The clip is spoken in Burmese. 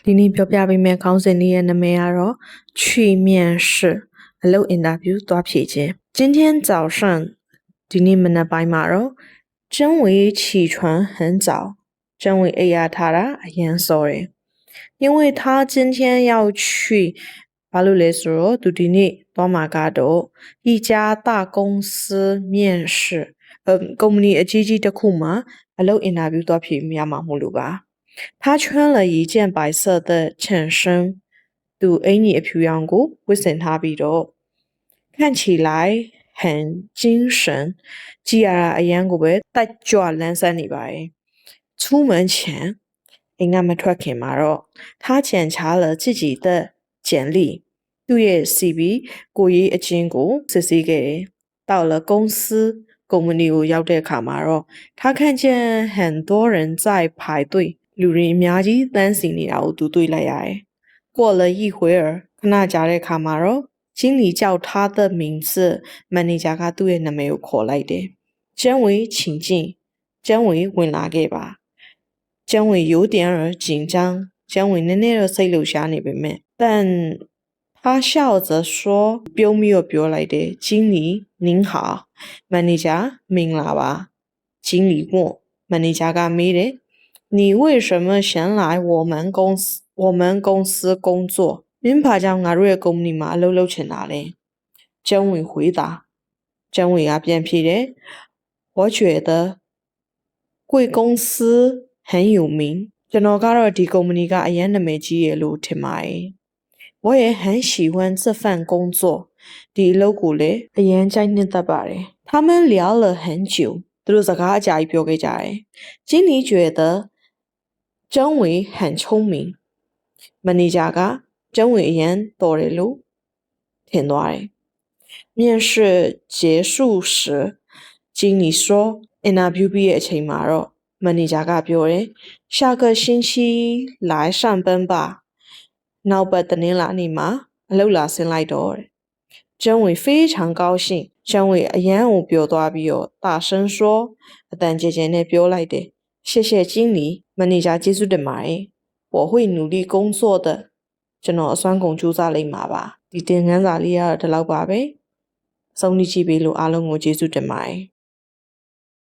ဒီနေ့ပြောပြပေးမယ့်ခေါင်းစဉ်လေးရဲ့နာမည်ကတော့去面试အလုပ် interview သွားဖြေခြင်း今天早上ဒီနေ့မနက်ပိုင်းမှာတော့真伟起床很早真伟အိပ်ရထားတာအရင်စောတယ်因为他今天要去ဘာလို့လဲဆိုတော့သူဒီနေ့သွားမှာကတော့一家大公司面试ကုမ္ပဏီအကြီးကြီးတစ်ခုမှာအလုပ် interview သွားဖြေရမှာမို့လို့ပါ他穿了一件白色的衬衫သူအင်ကြီးအဖြူရောင်ကိုဝတ်ဆင်ထားပြီးတော့看起来很精神ကြည်ရတာအရန်ကိုပဲတက်ကြွလန်းဆန်းနေပါတယ်出门前အိမ်ကမထွက်ခင်မှာတော့他检查了自己的简历သူ့ရဲ့ CV ကိုရေးအချင်းကိုစစ်ဆေးခဲ့တယ်到了公司ကုမ္ပဏီကိုရောက်တဲ့အခါမှာတော့他看见很多人在排队လူတွေအများကြီးတန်းစီနေတာကိုသူတွေ့လိုက်ရတယ်过了一会儿ခဏကြာတဲ့အခါမှာတော့经理叫他的名字မန်နေဂျာကသူ့ရဲ့နာမည်ကိုခေါ်လိုက်တယ်真伟请进真伟ဝင်လာခဲ့ပါ真伟有点儿紧张真伟နည်းနည်းတော့စိတ်လှုပ်ရှားနေပေမဲ့但他笑着说ပြုံးပြီးတော့ပြောလိုက်တယ်经理您好မန်နေဂျာမင်္ဂလာပါ经理问မန်နေဂျာကမေးတယ်你为什么想来我们公司工作မင်းဘာကြောင့်ငါတို့ရဲ့ကုမ္ပဏီမှာအလုပ်လုပ်ချင်တာလဲ真伟回答真伟ကပြန်ဖြေတယ်我觉得贵公司很有名ကျွန်တော်ကတော့ဒီကုမ္ပဏီကအရန်နာမည်ကြီးရဲ့လို့ထင်ပါတယ်我也很喜欢这份工作ဒီအလုပ်ကိုလည်းအရန်ကြိုက်နှစ်သက်ပါတယ်他们聊了很久သူတို့စကားအကြာကြီးပြောခဲ့ကြတယ်经理觉得真伟很聪明မန်နေဂျာက真伟အရန်တော်တယ်လို့ထင်သွားတယ်面试结束时经理说 interview ပြီးရဲ့အချိန်မှာတော့မန်နေဂျာကပြောတယ်下个星期来上班吧နောက်ပတ်တင်းလာနေမှာအလုပ်လာဆင်းလိုက်တော့တဲ့真伟非常高兴真伟အရန်ကိုပြောသွားပြီးတော့大声说အတန်ကျကျနဲ့ပြောလိုက်တယ်谢谢经理မန်နေဂျာကျေးဇူးတင်ပါတယ်我会努力工作的ကျွန်တော်အစွမ်းကုန်ကြိုးစားလိမ့်မှာပါဒီသင်ခန်းစာလေးကတော့ဒီလောက်ပါပဲဆုံးဖြတ်ကြည့်ပေးလို့အားလုံးကိုကျေးဇူးတင်ပါတယ်